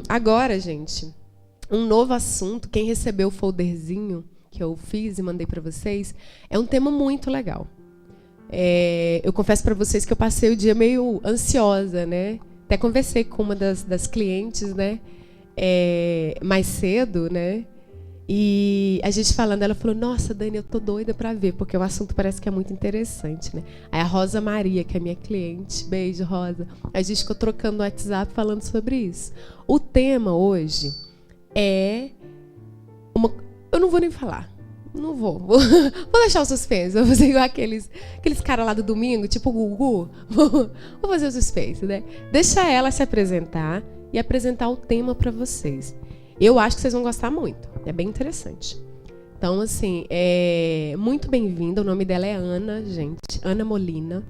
Agora, gente, um novo assunto. Quem recebeu o folderzinho que eu fiz e mandei para vocês, é um tema muito legal. Eu confesso para vocês que eu passei o dia meio ansiosa, né? Até conversei com uma das clientes, né? Mais cedo, né? E a gente falando, ela falou: nossa, Dani, eu tô doida para ver, porque o assunto parece que é muito interessante, né? Aí a Rosa Maria, que é minha cliente, beijo, Rosa, a gente ficou trocando no WhatsApp falando sobre isso. O tema hoje é eu não vou nem falar. Não vou. Vou deixar o suspense. Vou fazer igual aqueles caras lá do domingo, tipo o Gugu. Vou fazer o suspense, né? Deixa ela se apresentar e apresentar o tema para vocês. Eu acho que vocês vão gostar muito. É bem interessante. Então, assim, muito bem-vinda. O nome dela é Ana, gente. Ana Molina.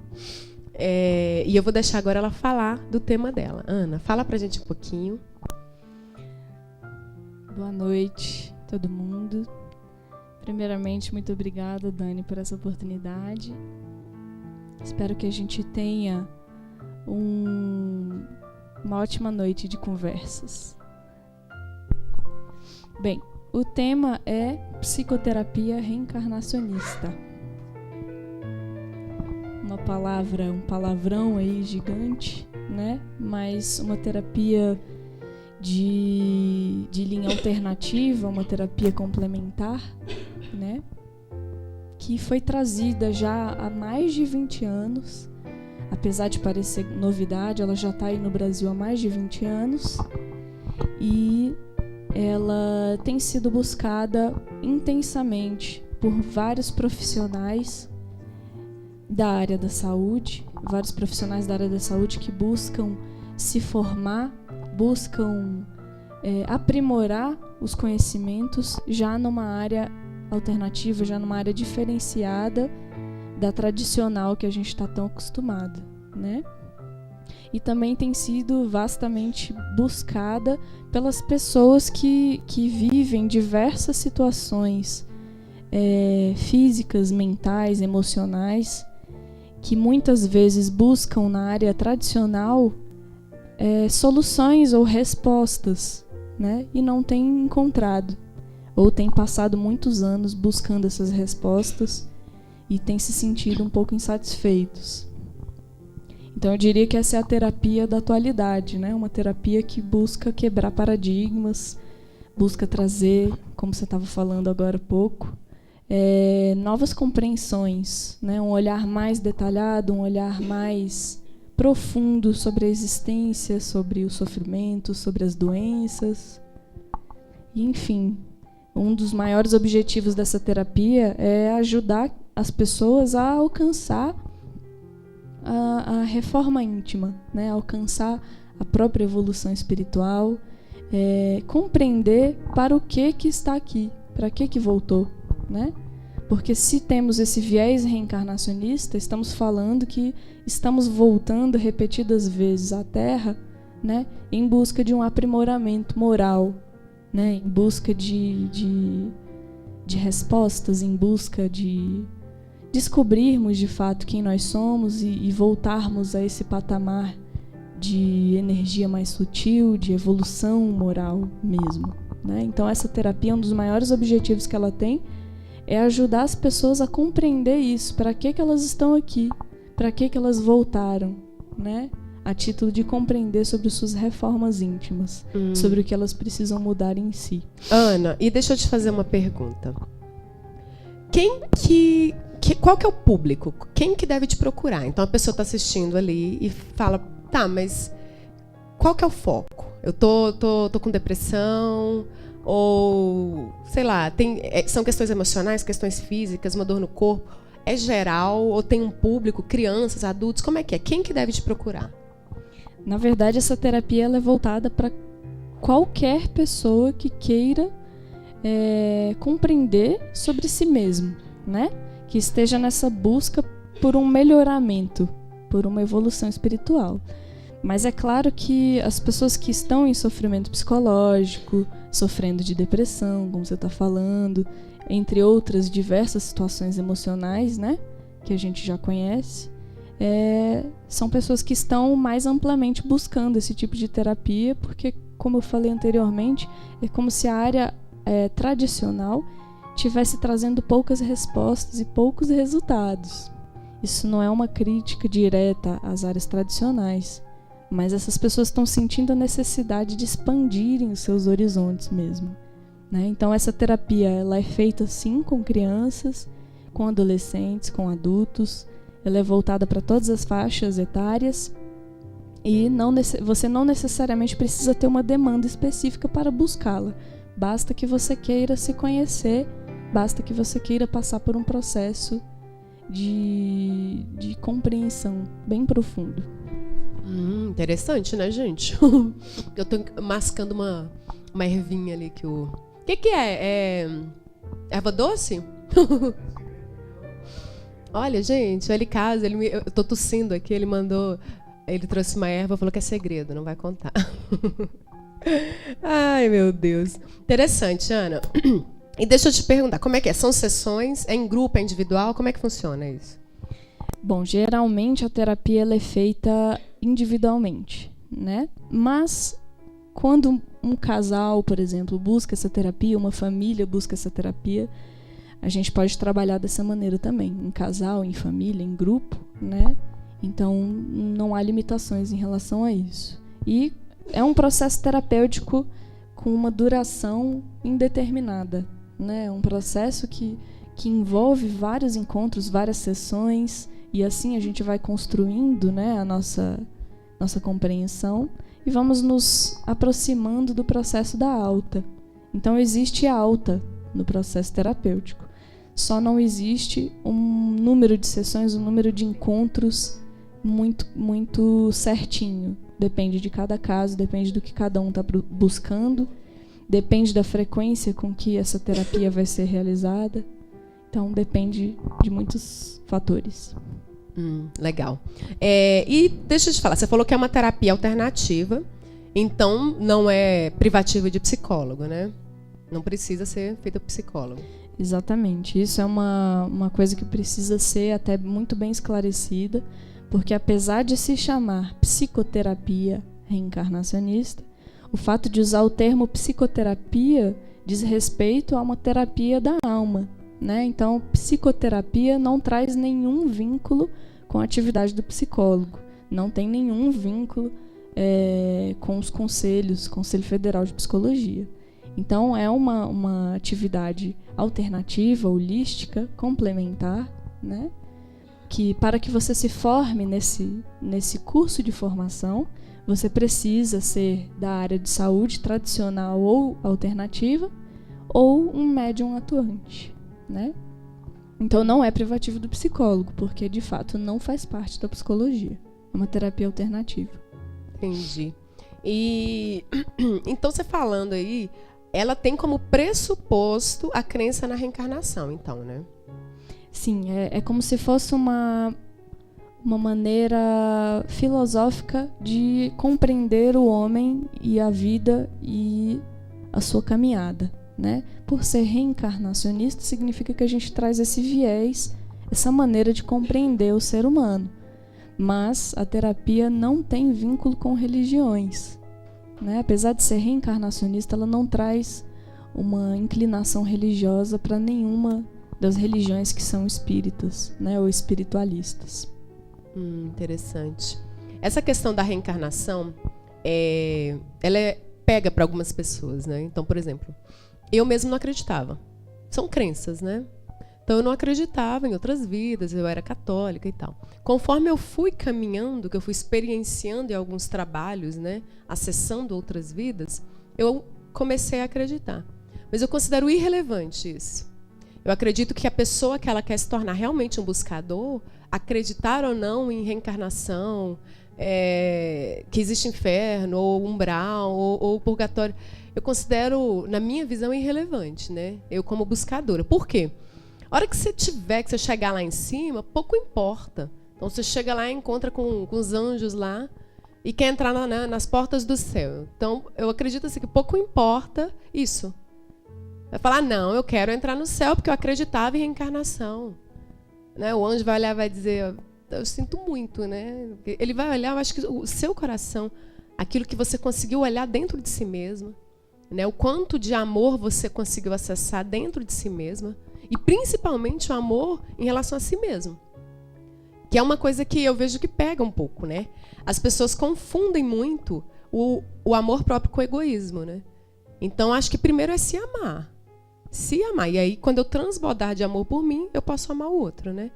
E eu vou deixar agora ela falar do tema dela. Ana, fala pra gente um pouquinho. Boa noite, todo mundo. Primeiramente, muito obrigada, Dani, por essa oportunidade. Espero que a gente tenha uma ótima noite de conversas. Bem, o tema é psicoterapia reencarnacionista. Um palavrão aí gigante, né? Mas uma terapia de linha alternativa, uma terapia complementar, né? Que foi trazida já há mais de 20 anos. Apesar de parecer novidade, ela já está aí no Brasil há mais de 20 anos. E ela tem sido buscada intensamente por vários profissionais da área da saúde, que buscam se formar, buscam aprimorar os conhecimentos já numa área alternativa, já numa área diferenciada da tradicional que a gente está tão acostumado, né? E também tem sido vastamente buscada pelas pessoas que vivem diversas situações físicas, mentais, emocionais, que muitas vezes buscam na área tradicional soluções ou respostas, né? E não têm encontrado, ou têm passado muitos anos buscando essas respostas e têm se sentido um pouco insatisfeitos. Então eu diria que essa é a terapia da atualidade, né? Uma terapia que busca quebrar paradigmas, busca trazer, como você estava falando agora há pouco, novas compreensões, né? Um olhar mais detalhado, um olhar mais profundo sobre a existência, sobre o sofrimento, sobre as doenças. E, enfim, um dos maiores objetivos dessa terapia é ajudar as pessoas a alcançar a reforma íntima, né? Alcançar a própria evolução espiritual, compreender para o que está aqui, para que voltou, né? Porque se temos esse viés reencarnacionista, estamos falando que estamos voltando repetidas vezes à Terra, né? Em busca de um aprimoramento moral, né? Em busca de respostas, em busca de descobrirmos de fato quem nós somos e voltarmos a esse patamar de energia mais sutil, de evolução moral mesmo, né? Então essa terapia, um dos maiores objetivos que ela tem é ajudar as pessoas a compreender isso, para que elas estão aqui, para que elas voltaram, né? A título de compreender sobre suas reformas íntimas, sobre o que elas precisam mudar em si. Ana, e deixa eu te fazer uma pergunta. Qual que é o público? Quem que deve te procurar? Então a pessoa está assistindo ali e fala, tá, mas qual que é o foco? Eu tô com depressão, ou sei lá, são questões emocionais, questões físicas, uma dor no corpo. É geral ou tem um público, crianças, adultos? Como é que é? Quem que deve te procurar? Na verdade, essa terapia ela é voltada para qualquer pessoa que queira compreender sobre si mesmo, né? Que esteja nessa busca por um melhoramento, por uma evolução espiritual. Mas é claro que as pessoas que estão em sofrimento psicológico, sofrendo de depressão, como você está falando, entre outras diversas situações emocionais, né, que a gente já conhece, são pessoas que estão mais amplamente buscando esse tipo de terapia, porque como eu falei anteriormente, é como se a área tradicional tivesse trazendo poucas respostas e poucos resultados. Isso não é uma crítica direta às áreas tradicionais, mas essas pessoas estão sentindo a necessidade de expandirem os seus horizontes mesmo, né? Então essa terapia ela é feita sim com crianças, com adolescentes, com adultos, ela é voltada para todas as faixas etárias e você não necessariamente precisa ter uma demanda específica para buscá-la. Basta que você queira se conhecer, basta que você queira passar por um processo de compreensão bem profundo. Interessante, né, gente? Eu tô mascando uma ervinha ali que o... que é? É erva doce? Olha, gente, ele casa, eu tô tossindo aqui, ele trouxe uma erva, falou que é segredo, não vai contar. Ai, meu Deus. Interessante, Ana. E deixa eu te perguntar, como é que é? São sessões? É em grupo, é individual? Como é que funciona isso? Bom, geralmente a terapia ela é feita individualmente, né? Mas quando um casal, por exemplo, busca essa terapia, uma família busca essa terapia, a gente pode trabalhar dessa maneira também, em casal, em família, em grupo, né? Então não há limitações em relação a isso. E é um processo terapêutico com uma duração indeterminada, né? Um processo que envolve vários encontros, várias sessões, e assim a gente vai construindo, né, a nossa compreensão e vamos nos aproximando do processo da alta. Então existe alta no processo terapêutico. Só não existe um número de sessões, um número de encontros muito, muito certinho. Depende de cada caso, depende do que cada um está buscando, depende da frequência com que essa terapia vai ser realizada. Então, depende de muitos fatores. Legal. E deixa eu te falar, você falou que é uma terapia alternativa, então não é privativa de psicólogo, né? Não precisa ser feita por psicólogo. Exatamente. Isso é uma coisa que precisa ser até muito bem esclarecida, porque apesar de se chamar psicoterapia reencarnacionista, o fato de usar o termo psicoterapia diz respeito a uma terapia da alma, né? Então, psicoterapia não traz nenhum vínculo com a atividade do psicólogo, não tem nenhum vínculo com os conselhos, Conselho Federal de Psicologia. Então, é uma atividade alternativa, holística, complementar, né? Que para que você se forme nesse curso de formação, você precisa ser da área de saúde tradicional ou alternativa, ou um médium atuante, né? Então não é privativo do psicólogo, porque de fato não faz parte da psicologia. É uma terapia alternativa. Entendi. E então você falando aí, ela tem como pressuposto a crença na reencarnação, então, né? Sim, é como se fosse uma maneira filosófica de compreender o homem e a vida e a sua caminhada, né? Por ser reencarnacionista, significa que a gente traz esse viés, essa maneira de compreender o ser humano. Mas a terapia não tem vínculo com religiões, né? Apesar de ser reencarnacionista, ela não traz uma inclinação religiosa para nenhuma das religiões que são espíritas, né? Ou espiritualistas. Interessante. Essa questão da reencarnação, ela pega para algumas pessoas, né? Então, por exemplo, eu mesmo não acreditava. São crenças, né? Então, eu não acreditava em outras vidas, eu era católica e tal. Conforme eu fui caminhando, que eu fui experienciando em alguns trabalhos, né? Acessando outras vidas, eu comecei a acreditar. Mas eu considero irrelevante isso. Eu acredito que a pessoa que ela quer se tornar realmente um buscador, acreditar ou não em reencarnação, que existe inferno, ou umbral, ou purgatório, eu considero, na minha visão, irrelevante, né? Eu como buscadora. Por quê? A hora que você chegar lá em cima, pouco importa. Então você chega lá e encontra com os anjos lá e quer entrar nas portas do céu. Então eu acredito assim, que pouco importa isso. Vai falar, não, eu quero entrar no céu porque eu acreditava em reencarnação. Né? O anjo vai olhar e vai dizer, eu sinto muito, né? Ele vai olhar, eu acho que o seu coração aquilo que você conseguiu olhar dentro de si mesma, né? O quanto de amor você conseguiu acessar dentro de si mesma, e principalmente o amor em relação a si mesmo. Que é uma coisa que eu vejo que pega um pouco, né? As pessoas confundem muito o amor próprio com o egoísmo, né? Então, acho que primeiro é se amar. Se amar. E aí, quando eu transbordar de amor por mim, eu posso amar o outro, né?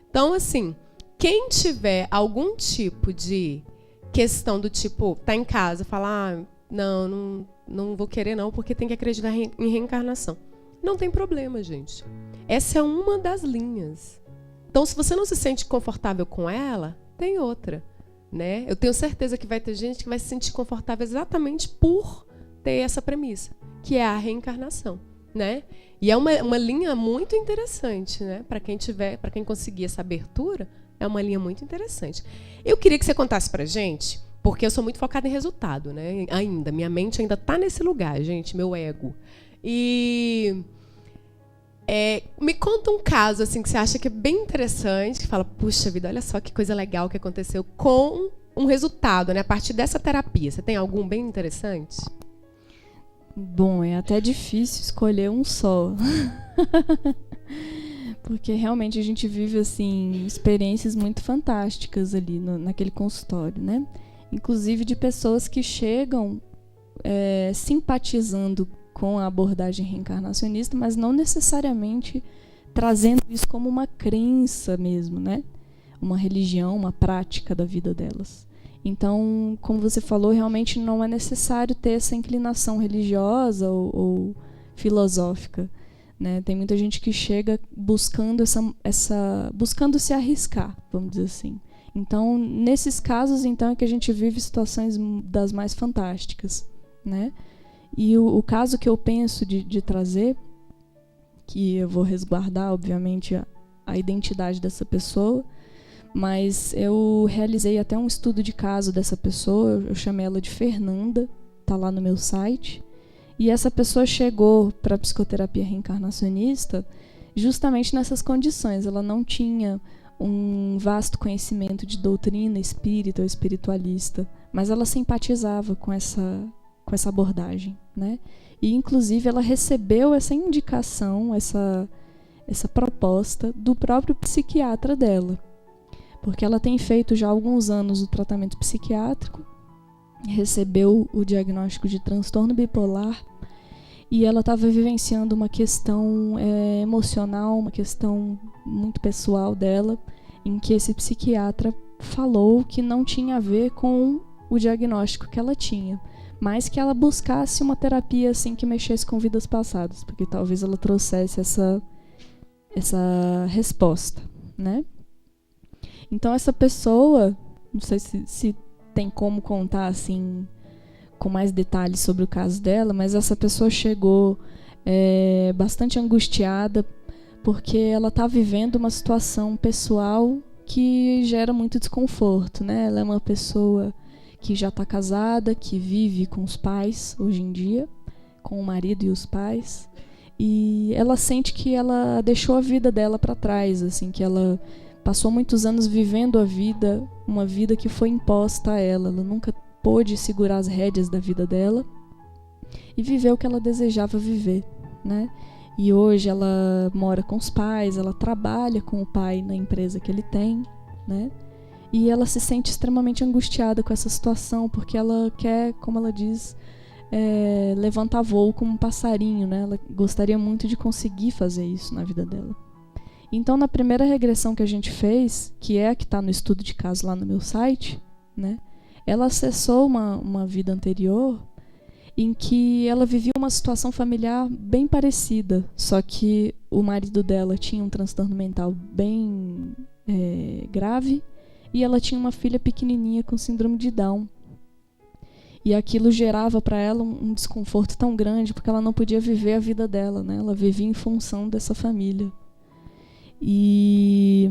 Então, assim, quem tiver algum tipo de questão do tipo, tá em casa, falar, não vou querer não, porque tem que acreditar em reencarnação. Não tem problema, gente. Essa é uma das linhas. Então, se você não se sente confortável com ela, tem outra, né? Eu tenho certeza que vai ter gente que vai se sentir confortável exatamente por ter essa premissa, que é a reencarnação, né? E é uma linha muito interessante, né? Para quem conseguir essa abertura, é uma linha muito interessante. Eu queria que você contasse pra gente, porque eu sou muito focada em resultado, né? Ainda, minha mente ainda está nesse lugar, gente, meu ego. E me conta um caso assim que você acha que é bem interessante, que fala, puxa vida, olha só que coisa legal que aconteceu com um resultado, né? A partir dessa terapia. Você tem algum bem interessante? Bom, é até difícil escolher um só. Porque realmente a gente vive assim experiências muito fantásticas ali naquele consultório, né? Inclusive de pessoas que chegam simpatizando com a abordagem reencarnacionista, mas não necessariamente trazendo isso como uma crença mesmo, né? Uma religião, uma prática da vida delas. Então, como você falou, realmente não é necessário ter essa inclinação religiosa ou filosófica, né? Tem muita gente que chega buscando buscando se arriscar, vamos dizer assim. Então, nesses casos, então, é que a gente vive situações das mais fantásticas, né? E o caso que eu penso de trazer, que eu vou resguardar, obviamente, a identidade dessa pessoa, mas eu realizei até um estudo de caso dessa pessoa, eu chamei ela de Fernanda, tá lá no meu site, e essa pessoa chegou para a psicoterapia reencarnacionista justamente nessas condições. Ela não tinha um vasto conhecimento de doutrina espírita ou espiritualista, mas ela simpatizava com essa abordagem, né? E inclusive ela recebeu essa indicação, essa proposta do próprio psiquiatra dela, porque ela tem feito já há alguns anos o tratamento psiquiátrico, recebeu o diagnóstico de transtorno bipolar e ela estava vivenciando uma questão emocional, uma questão muito pessoal dela, em que esse psiquiatra falou que não tinha a ver com o diagnóstico que ela tinha, mas que ela buscasse uma terapia assim que mexesse com vidas passadas, porque talvez ela trouxesse essa resposta, né? Então essa pessoa, não sei se tem como contar assim com mais detalhes sobre o caso dela, mas essa pessoa chegou bastante angustiada porque ela está vivendo uma situação pessoal que gera muito desconforto, né? Ela é uma pessoa que já está casada, que vive com os pais hoje em dia, com o marido e os pais, e ela sente que ela deixou a vida dela para trás, assim, que ela passou muitos anos vivendo uma vida que foi imposta a ela. Ela nunca pôde segurar as rédeas da vida dela e viver o que ela desejava viver, né? E hoje ela mora com os pais, ela trabalha com o pai na empresa que ele tem, né? E ela se sente extremamente angustiada com essa situação, porque ela quer, como ela diz, levantar voo como um passarinho, né? Ela gostaria muito de conseguir fazer isso na vida dela. Então, na primeira regressão que a gente fez, que é a que está no estudo de caso lá no meu site, né? Ela acessou uma vida anterior em que ela vivia uma situação familiar bem parecida, só que o marido dela tinha um transtorno mental bem grave e ela tinha uma filha pequenininha com síndrome de Down. E aquilo gerava para ela um desconforto tão grande porque ela não podia viver a vida dela, né? Ela vivia em função dessa família. E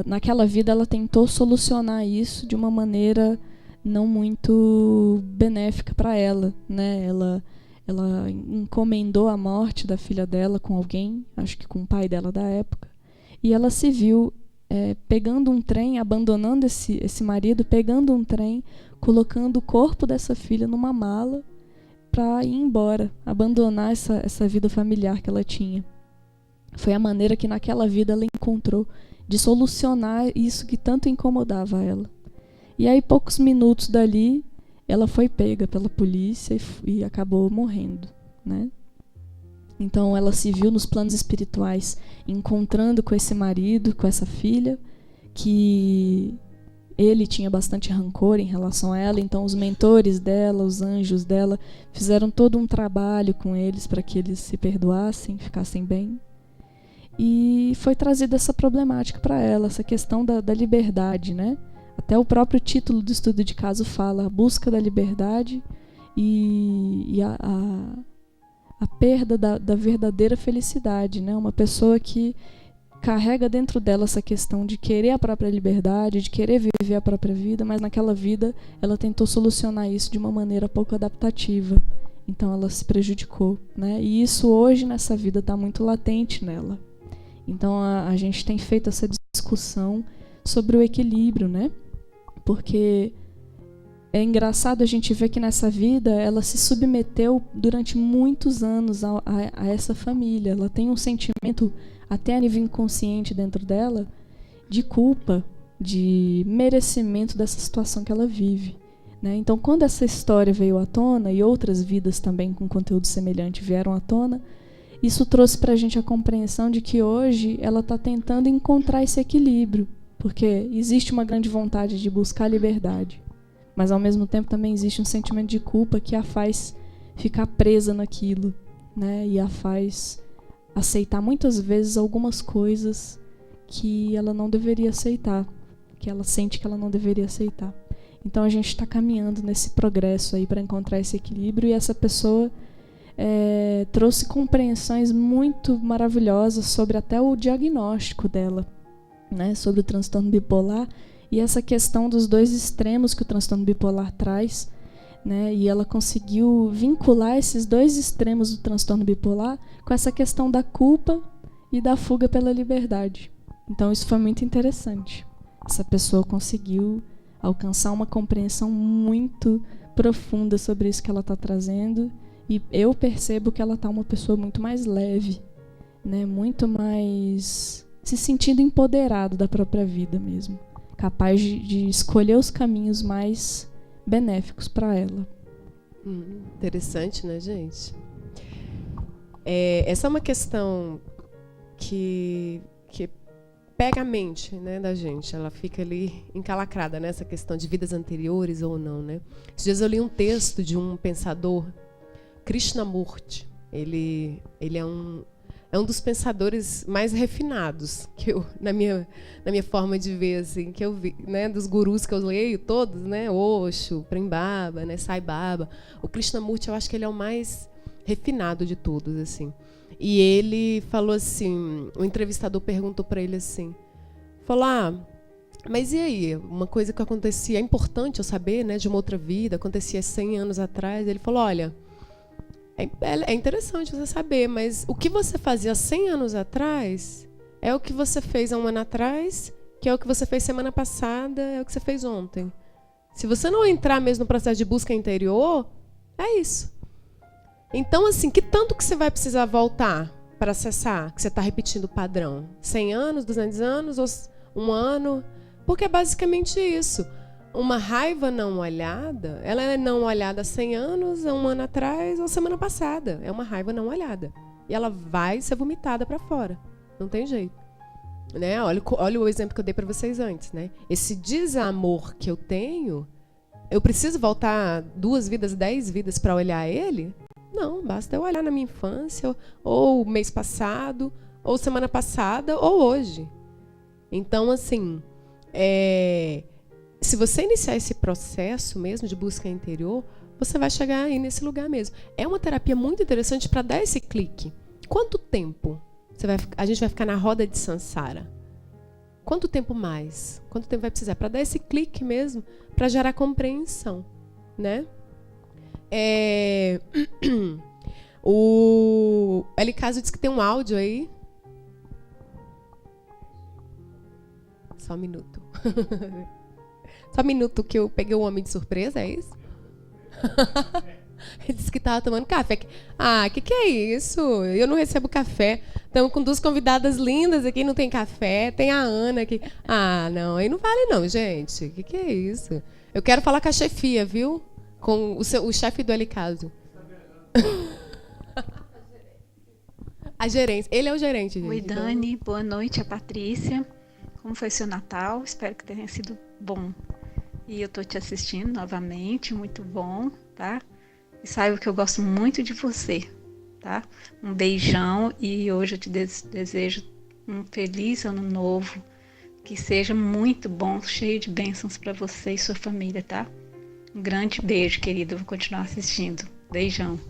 naquela vida ela tentou solucionar isso de uma maneira não muito benéfica para ela, né? Ela encomendou a morte da filha dela com alguém, acho que com o pai dela da época, e ela se viu pegando um trem, abandonando esse marido, pegando um trem, colocando o corpo dessa filha numa mala para ir embora, abandonar essa vida familiar que ela tinha. Foi a maneira que naquela vida ela encontrou de solucionar isso que tanto incomodava ela. E aí, poucos minutos dali, ela foi pega pela polícia e acabou morrendo, né? Então ela se viu nos planos espirituais encontrando com esse marido, com essa filha, que ele tinha bastante rancor em relação a ela. Então os mentores dela, os anjos dela, fizeram todo um trabalho com eles para que eles se perdoassem, ficassem bem. E foi trazida essa problemática para ela, essa questão da liberdade, né? Até o próprio título do estudo de caso fala a busca da liberdade e a perda da verdadeira felicidade, né? Uma pessoa que carrega dentro dela essa questão de querer a própria liberdade, de querer viver a própria vida, mas naquela vida ela tentou solucionar isso de uma maneira pouco adaptativa. Então ela se prejudicou, né? E isso hoje nessa vida está muito latente nela. Então a gente tem feito essa discussão sobre o equilíbrio, né? Porque é engraçado a gente ver que nessa vida ela se submeteu durante muitos anos a essa família. Ela tem um sentimento, até a nível inconsciente dentro dela, de culpa, de merecimento dessa situação que ela vive, né? Então, quando essa história veio à tona, e outras vidas também com conteúdo semelhante vieram à tona, isso trouxe para a gente a compreensão de que hoje ela está tentando encontrar esse equilíbrio, porque existe uma grande vontade de buscar a liberdade, mas ao mesmo tempo também existe um sentimento de culpa que a faz ficar presa naquilo, né? E a faz aceitar muitas vezes algumas coisas que ela não deveria aceitar, que ela sente que ela não deveria aceitar. Então a gente está caminhando nesse progresso aí para encontrar esse equilíbrio, e essa pessoa trouxe compreensões muito maravilhosas sobre até o diagnóstico dela, né? Sobre o transtorno bipolar e essa questão dos dois extremos que o transtorno bipolar traz, né? E ela conseguiu vincular esses dois extremos do transtorno bipolar com essa questão da culpa e da fuga pela liberdade. Então isso foi muito interessante. Essa pessoa conseguiu alcançar uma compreensão muito profunda sobre isso que ela está trazendo, e eu percebo que ela está uma pessoa muito mais leve, né? Muito mais se sentindo empoderada da própria vida mesmo, capaz de escolher os caminhos mais benéficos para ela. Interessante, né, gente? Essa é uma questão que pega a mente, né, da gente. Ela fica ali encalacrada nessa questão de vidas anteriores ou não, né? Esses dias eu li um texto de um pensador, Krishnamurti. Ele é um dos pensadores mais refinados que eu, na minha forma de ver, assim, que eu vi, né, dos gurus que eu leio todos, né, Osho, Prem Baba, né, Sai Baba. O Krishnamurti, eu acho que ele é o mais refinado de todos, assim. E ele falou assim, o entrevistador perguntou para ele assim, falou: mas e aí, uma coisa que acontecia, é importante eu saber, né, de uma outra vida, acontecia 100 anos atrás. Ele falou: olha, é interessante você saber, mas o que você fazia 100 anos atrás é o que você fez há um ano atrás, que é o que você fez semana passada, é o que você fez ontem. Se você não entrar mesmo no processo de busca interior, é isso. Então, assim, que tanto que você vai precisar voltar para acessar, que você está repetindo o padrão? 100 anos, 200 anos, ou um ano? Porque é basicamente isso. Uma raiva não olhada, ela é não olhada há 100 anos, há um ano atrás ou semana passada. É uma raiva não olhada. E ela vai ser vomitada para fora. Não tem jeito. Né? Olha o exemplo que eu dei para vocês antes. Né? Esse desamor que eu tenho, eu preciso voltar 2 vidas, 10 vidas para olhar ele? Não, basta eu olhar na minha infância, ou mês passado, ou semana passada, ou hoje. Então, assim, se você iniciar esse processo mesmo de busca interior, você vai chegar aí nesse lugar mesmo. É uma terapia muito interessante para dar esse clique. Quanto tempo a gente vai ficar na roda de Sansara? Quanto tempo mais? Quanto tempo vai precisar para dar esse clique mesmo, para gerar compreensão, né? O Eli Caso disse que tem um áudio aí. Só um minuto. Só um minuto que eu peguei o homem de surpresa, é isso? Ele disse que estava tomando café. Ah, que é isso? Eu não recebo café. Estamos com 2 convidadas lindas aqui, não tem café. Tem a Ana aqui. Ah, não, aí não vale não, gente. Que é isso? Eu quero falar com a chefia, viu? Com o chefe do Elicaso. A gerência. Ele é o gerente, gente. Oi, Dani. Então... Boa noite, a Patrícia. Como foi seu Natal? Espero que tenha sido bom. E eu estou te assistindo novamente, muito bom, tá? E saiba que eu gosto muito de você, tá? Um beijão e hoje eu te desejo um feliz ano novo, que seja muito bom, cheio de bênçãos para você e sua família, tá? Um grande beijo, querida, eu vou continuar assistindo. Beijão.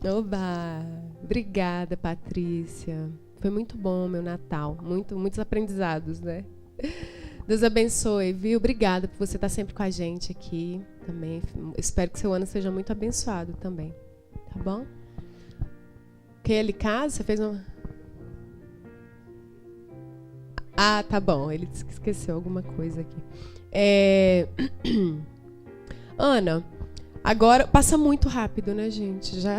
Oba! Obrigada, Patrícia. Foi muito bom meu Natal, muitos aprendizados, né? Deus abençoe, viu? Obrigada por você estar sempre com a gente aqui também. Espero que seu ano seja muito abençoado também. Tá bom? Quem é Elicaso? Você fez uma... Ah, tá bom. Ele disse que esqueceu alguma coisa aqui. Ana, agora passa muito rápido, né, gente? Já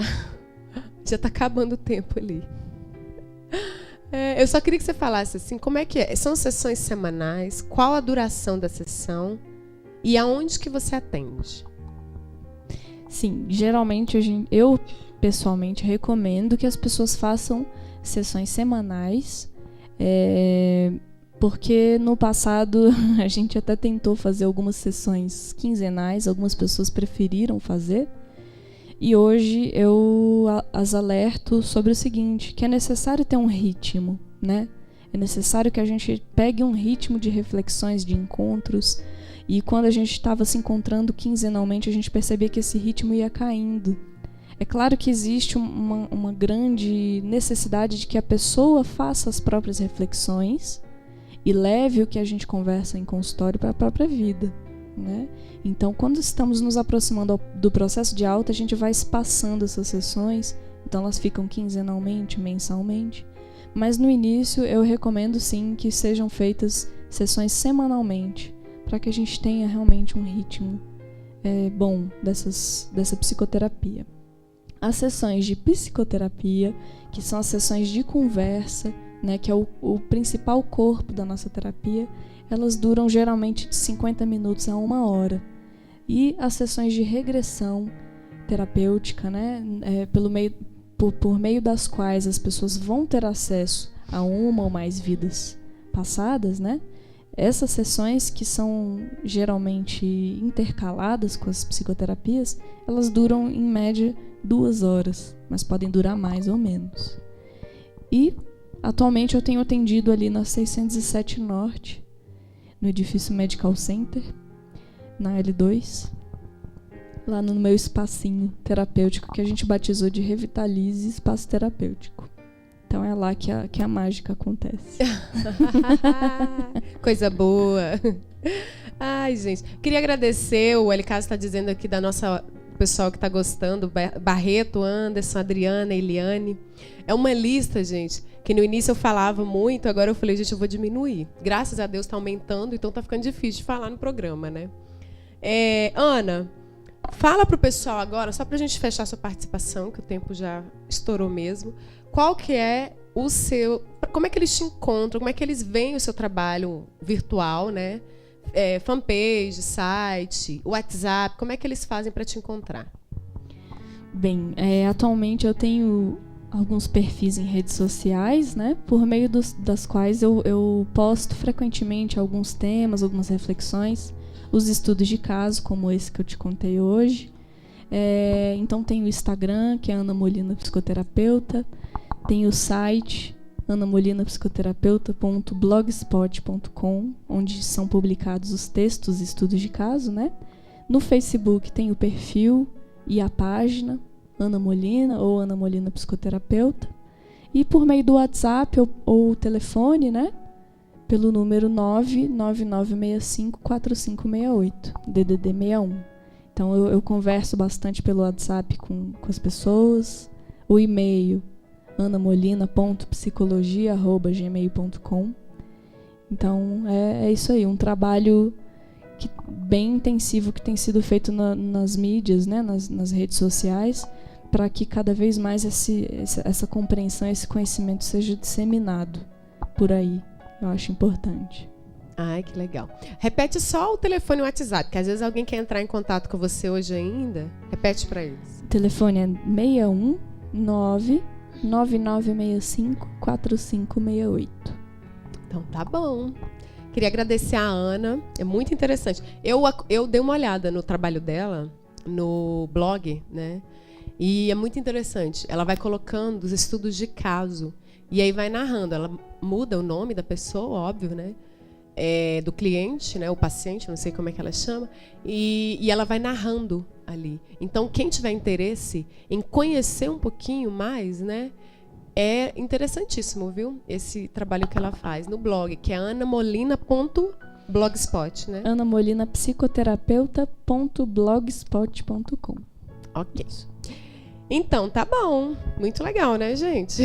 tá acabando o tempo ali. Eu só queria que você falasse assim, como é que é? São sessões semanais? Qual a duração da sessão? E aonde que você atende? Sim, geralmente eu pessoalmente recomendo que as pessoas façam sessões semanais, porque no passado a gente até tentou fazer algumas sessões quinzenais, algumas pessoas preferiram fazer. E hoje eu as alerto sobre o seguinte, que é necessário ter um ritmo, né? É necessário que a gente pegue um ritmo de reflexões, de encontros. E quando a gente estava se encontrando quinzenalmente, a gente percebia que esse ritmo ia caindo. É claro que existe uma grande necessidade de que a pessoa faça as próprias reflexões e leve o que a gente conversa em consultório para a própria vida, né? Então, quando estamos nos aproximando do processo de alta, a gente vai espaçando essas sessões, então elas ficam quinzenalmente, mensalmente. Mas no início eu recomendo sim que sejam feitas sessões semanalmente, para que a gente tenha realmente um ritmo bom dessa psicoterapia. As sessões de psicoterapia, que são as sessões de conversa, né, que é o principal corpo da nossa terapia, elas duram geralmente de 50 minutos a 1 hora. E as sessões de regressão terapêutica, né, por meio das quais as pessoas vão ter acesso a uma ou mais vidas passadas, né? Essas sessões, que são geralmente intercaladas com as psicoterapias, elas duram em média 2 horas, mas podem durar mais ou menos. E atualmente eu tenho atendido ali na 607 Norte, no edifício Medical Center, na L2, lá no meu espacinho terapêutico que a gente batizou de Revitalize Espaço Terapêutico. Então é lá que a mágica acontece. Coisa boa. Ai, gente. Queria agradecer, o Elicaso está dizendo aqui da nossa pessoal que está gostando, Barreto, Anderson, Adriana, Eliane. É uma lista, gente, que no início eu falava muito, agora eu falei, gente, eu vou diminuir. Graças a Deus está aumentando, então está ficando difícil de falar no programa, né? Ana, fala para o pessoal agora, só para a gente fechar a sua participação, que o tempo já estourou mesmo. Qual que é o seu... Como é que eles te encontram? Como é que eles veem o seu trabalho virtual, né? Fanpage, site, WhatsApp, como é que eles fazem para te encontrar? Bem, atualmente eu tenho alguns perfis em redes sociais, né, por meio das quais eu posto frequentemente alguns temas, algumas reflexões, os estudos de caso, como esse que eu te contei hoje. Então tem o Instagram, que é Ana Molina Psicoterapeuta, tem o site anamolinapsicoterapeuta.blogspot.com, onde são publicados os textos e estudos de caso, né? No Facebook tem o perfil e a página Ana Molina ou Ana Molina Psicoterapeuta. E por meio do WhatsApp ou telefone, né? Pelo número 999654568, DDD 61. Então eu converso bastante pelo WhatsApp com as pessoas. O e-mail anamolina.psicologia@gmail.com. Então, é isso aí, um trabalho bem intensivo que tem sido feito nas mídias, né, nas redes sociais, para que cada vez mais essa compreensão, esse conhecimento seja disseminado por aí. Eu acho importante. Ai, que legal. Repete só o telefone e o WhatsApp, porque às vezes alguém quer entrar em contato com você hoje ainda. Repete para eles. O telefone é 619-9965-4568. Então tá bom. Queria agradecer a Ana, é muito interessante. Eu dei uma olhada no trabalho dela, no blog, né? E é muito interessante. Ela vai colocando os estudos de caso. E aí vai narrando. Ela muda o nome da pessoa, óbvio, né? Do cliente, né? O paciente, não sei como é que ela chama. E ela vai narrando ali. Então, quem tiver interesse em conhecer um pouquinho mais, né? É interessantíssimo, viu? Esse trabalho que ela faz no blog, que é anamolina.blogspot, né? anamolina.psicoterapeuta.blogspot.com. Ok. Então, tá bom. Muito legal, né, gente?